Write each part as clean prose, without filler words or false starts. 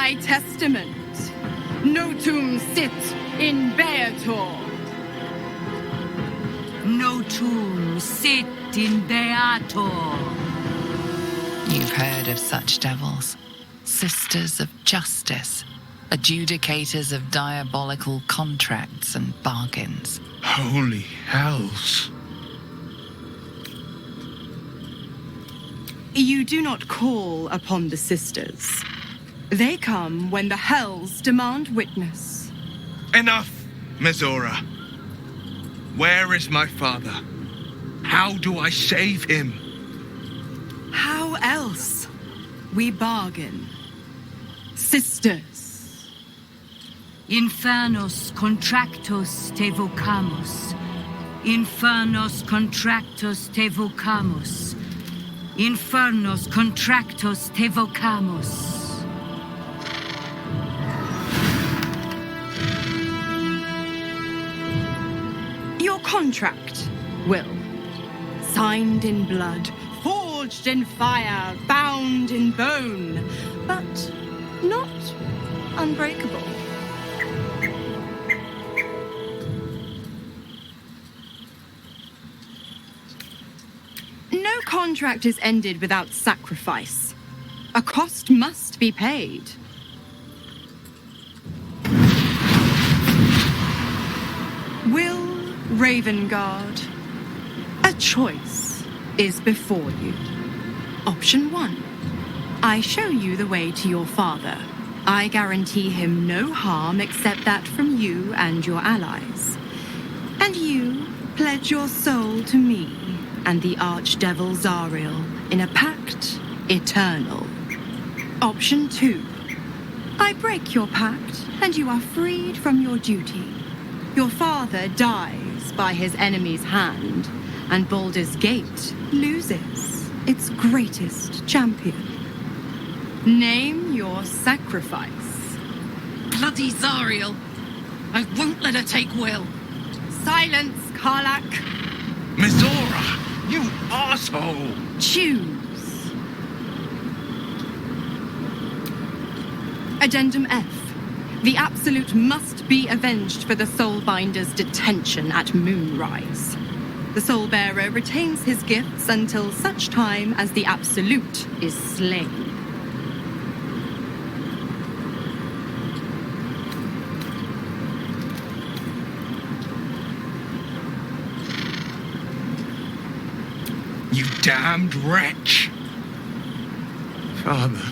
my testament. Notum sit in Beator. Notum sit in Beator. You've heard of such devils. Sisters of justice. Adjudicators of diabolical contracts and bargains. Holy hells. You do not call upon the sisters. They come when the hells demand witness. Enough, Mizora. Where is my father? How do I save him? How else? We bargain. Sisters. Infernos contractos te vocamus. Infernos contractos te vocamus. Infernos contractos te vocamus. Your contract, Wyll. Signed in blood, forged in fire, bound in bone, but not unbreakable. No contract is ended without sacrifice. A cost must be paid. Wyll Ravengard, a choice is before you. Option 1. I show you the way to your father. I guarantee him no harm except that from you and your allies. And you pledge your soul to me and the archdevil Zariel in a pact eternal. Option 2. I break your pact and you are freed from your duty. Your father dies by his enemy's hand, and Baldur's Gate loses its greatest champion. Name your sacrifice. Bloody Zariel! I won't let her take Wyll. Silence, Karlach. Mizora, you asshole! Choose. Addendum F. The Absolute must be avenged for the Soulbinder's detention at Moonrise. The Soulbearer retains his gifts until such time as the Absolute is slain. You damned wretch! Father.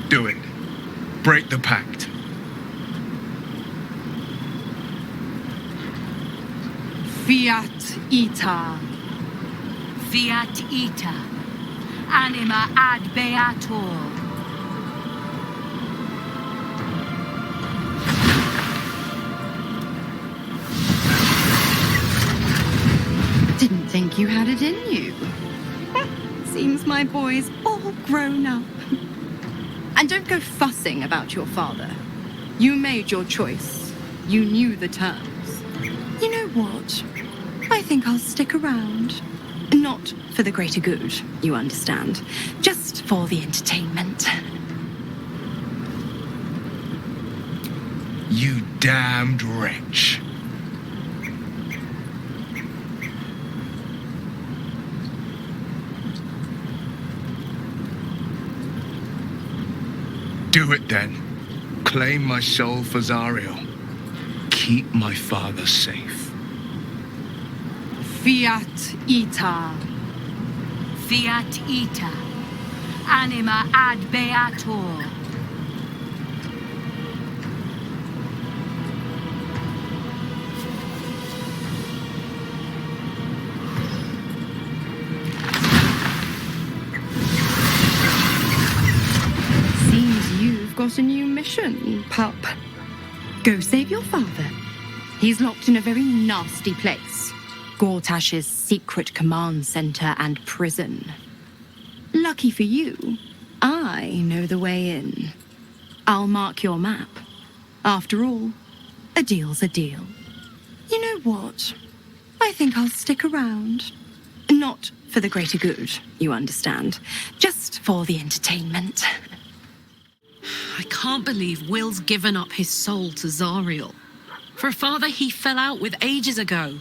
Do it. Break the pact. Fiat ita. Fiat ita. Anima ad beator. Didn't think you had it in you. Seems my boy's all grown up. And don't go fussing about your father. You made your choice. You knew the terms. You know what? I think I'll stick around. Not for the greater good, you understand. Just for the entertainment. You damned wretch. Do it then. Claim my soul for Zariel. Keep my father safe. Fiat ita. Fiat ita. Anima ad beator. Got a new mission, pup. Go save your father. He's locked in a very nasty place. Gortash's secret command center and prison. Lucky for you, I know the way in. I'll mark your map. After all, a deal's a deal. You know what? I think I'll stick around. Not for the greater good, you understand. Just for the entertainment. I can't believe Wyll's given up his soul to Zariel. For a father he fell out with ages ago.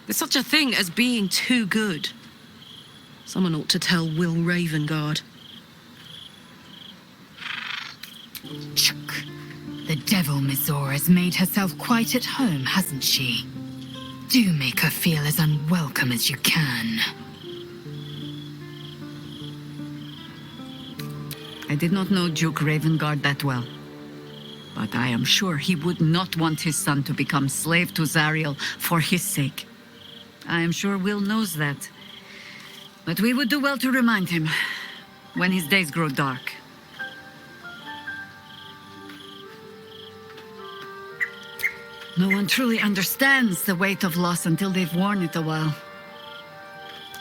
There's such a thing as being too good. Someone ought to tell Wyll Ravengard. Chuck. The devil Mizora has made herself quite at home, hasn't she? Do make her feel as unwelcome as you can. I did not know Duke Ravengard that well. But I am sure he would not want his son to become slave to Zariel for his sake. I am sure Wyll knows that. But we would do well to remind him when his days grow dark. No one truly understands the weight of loss until they've worn it a while.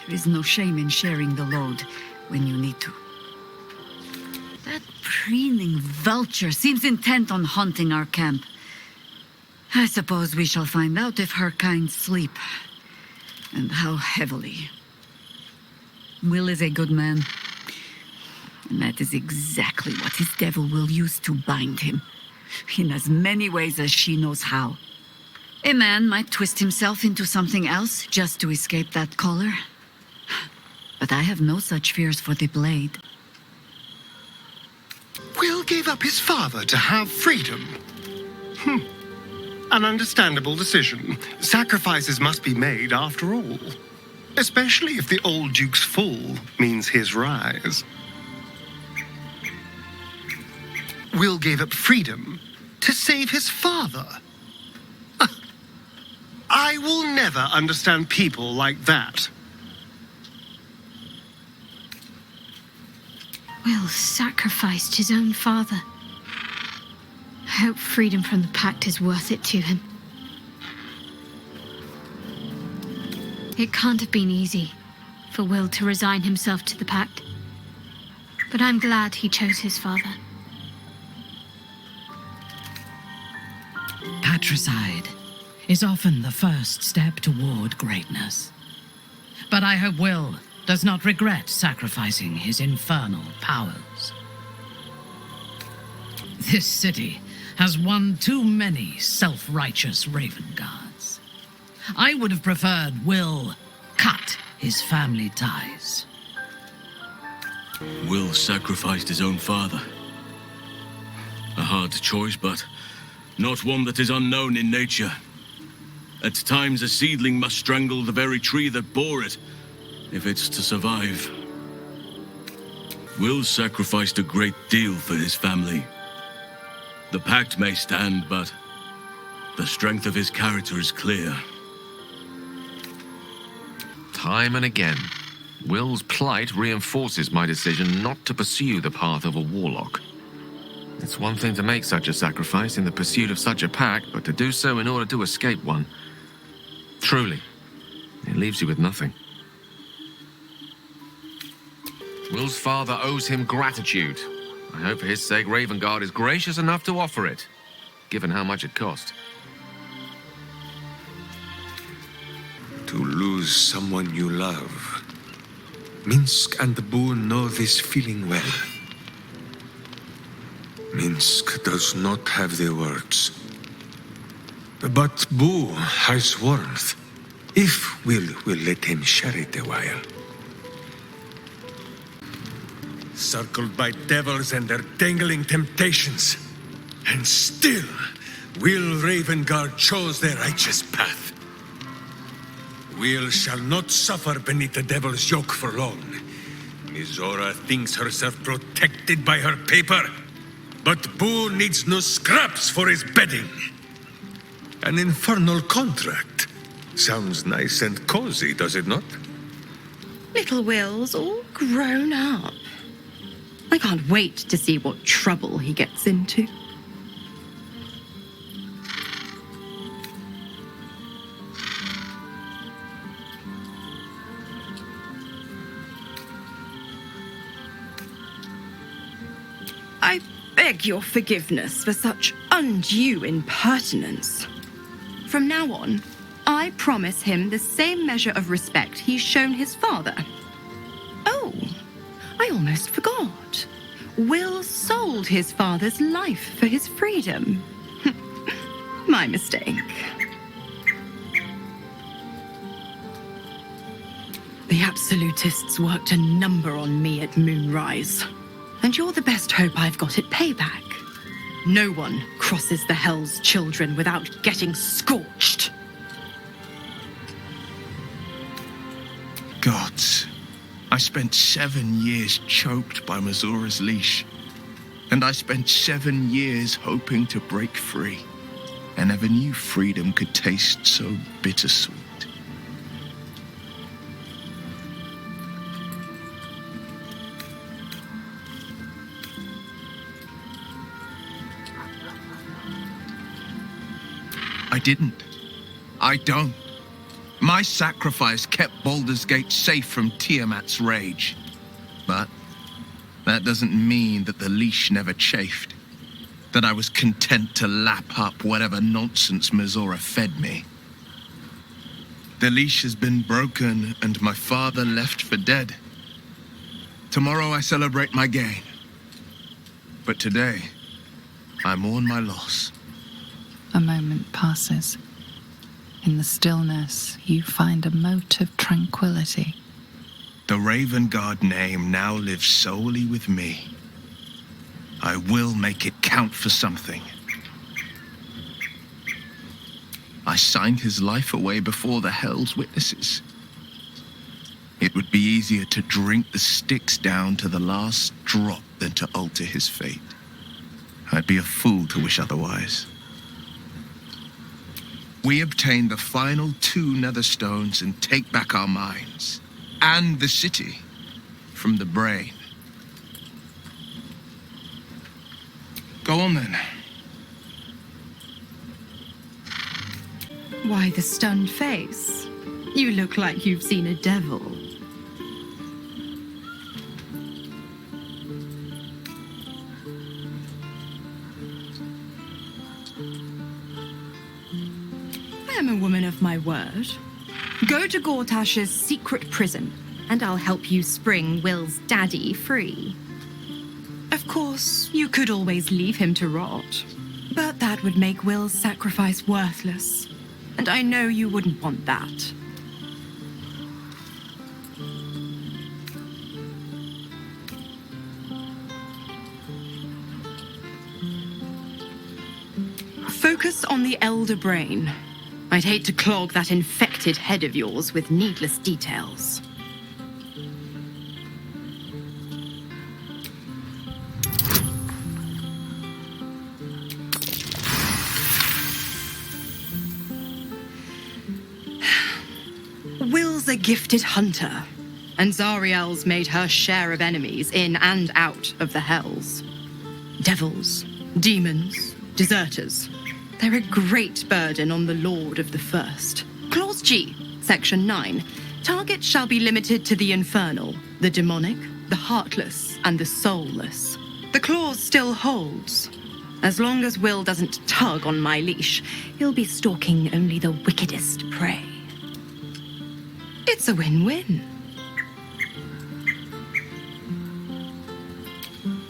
There is no shame in sharing the load when you need to. That preening vulture seems intent on haunting our camp. I suppose we shall find out if her kind sleep, and how heavily. Wyll is a good man, and that is exactly what his devil will use to bind him, in as many ways as she knows how. A man might twist himself into something else just to escape that collar, but I have no such fears for the blade. Wyll gave up his father to have freedom. An understandable decision. Sacrifices must be made after all. Especially if the old Duke's fall means his rise. Wyll gave up freedom to save his father. I will never understand people like that. Wyll sacrificed his own father. I hope freedom from the Pact is worth it to him. It can't have been easy for Wyll to resign himself to the Pact. But I'm glad he chose his father. Patricide is often the first step toward greatness. But I hope Wyll does not regret sacrificing his infernal powers. This city has won too many self-righteous Ravenguards. I would have preferred Wyll cut his family ties. Wyll sacrificed his own father. A hard choice, but not one that is unknown in nature. At times, a seedling must strangle the very tree that bore it, if it's to survive. Wyll sacrificed a great deal for his family. The Pact may stand, but the strength of his character is clear. Time and again, Wyll's plight reinforces my decision not to pursue the path of a warlock. It's one thing to make such a sacrifice in the pursuit of such a pact, but to do so in order to escape one. Truly, it leaves you with nothing. Wyll's father owes him gratitude. I hope for his sake Ravengard is gracious enough to offer it, given how much it cost. To lose someone you love. Minsc and the Boon know this feeling well. Minsc does not have the words. But Boo has warmth, if Wyll will let him share it a while. Circled by devils and their dangling temptations, and still Wyll Ravengard chose the righteous path. Wyll shall not suffer beneath the devil's yoke for long. Mizora thinks herself protected by her paper, but Boo needs no scraps for his bedding. An infernal contract. Sounds nice and cozy, does it not? Little Wyll's all grown up. I can't wait to see what trouble he gets into. I beg your forgiveness for such undue impertinence. From now on, I promise him the same measure of respect he's shown his father. Oh, I almost forgot. Wyll sold his father's life for his freedom. My mistake. The Absolutists worked a number on me at Moonrise. And you're the best hope I've got at payback. No one crosses the Hell's Children without getting scorched. Gods, I spent 7 years choked by Mizora's leash. And I spent 7 years hoping to break free. I never knew freedom could taste so bittersweet. I didn't. I don't. My sacrifice kept Baldur's Gate safe from Tiamat's rage. But that doesn't mean that the leash never chafed. That I was content to lap up whatever nonsense Mizora fed me. The leash has been broken and my father left for dead. Tomorrow I celebrate my gain. But today, I mourn my loss. A moment passes. In the stillness, you find a mote of tranquility. The Raven Guard name now lives solely with me. I will make it count for something. I signed his life away before the Hell's witnesses. It would be easier to drink the sticks down to the last drop than to alter his fate. I'd be a fool to wish otherwise. We obtain the final 2 Netherstones and take back our minds, and the city, from the brain. Go on then. Why the stunned face? You look like you've seen a devil. I'm a woman of my word. Go to Gortash's secret prison, and I'll help you spring Wyll's daddy free. Of course, you could always leave him to rot, but that would make Wyll's sacrifice worthless, and I know you wouldn't want that. Focus on the elder brain. I'd hate to clog that infected head of yours with needless details. Wyll's a gifted hunter, and Zariel's made her share of enemies in and out of the Hells. Devils, demons, deserters. They're a great burden on the Lord of the First. Clause G, Section 9. Targets shall be limited to the infernal, the demonic, the heartless, and the soulless. The clause still holds. As long as Wyll doesn't tug on my leash, he'll be stalking only the wickedest prey. It's a win-win.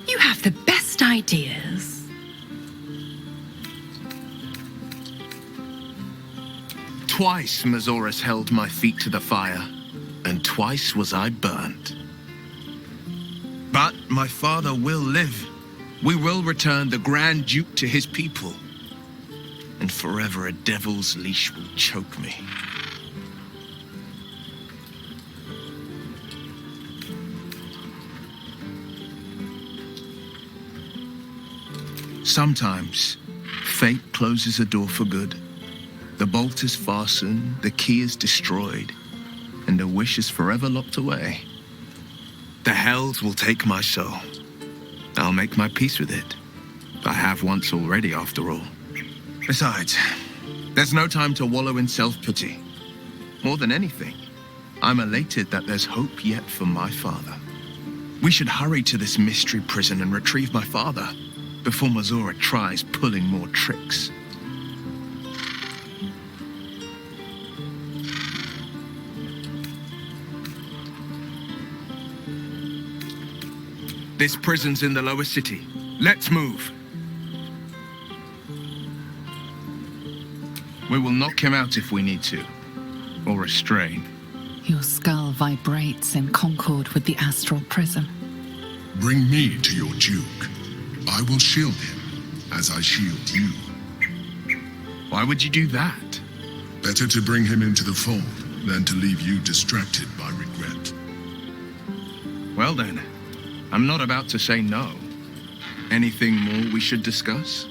You have the best ideas. Twice Mizora's held my feet to the fire, and twice was I burnt. But my father will live. We will return the Grand Duke to his people. And forever a devil's leash will choke me. Sometimes, fate closes a door for good. The bolt is fastened, the key is destroyed, and a wish is forever locked away. The Hells will take my soul. I'll make my peace with it. I have once already, after all. Besides, there's no time to wallow in self-pity. More than anything, I'm elated that there's hope yet for my father. We should hurry to this mystery prison and retrieve my father before Mizora tries pulling more tricks. This prison's in the lower city. Let's move. We will knock him out if we need to. Or restrain. Your skull vibrates in concord with the astral prism. Bring me to your Duke. I will shield him, as I shield you. Why would you do that? Better to bring him into the fold than to leave you distracted by regret. Well then, I'm not about to say no. Anything more we should discuss?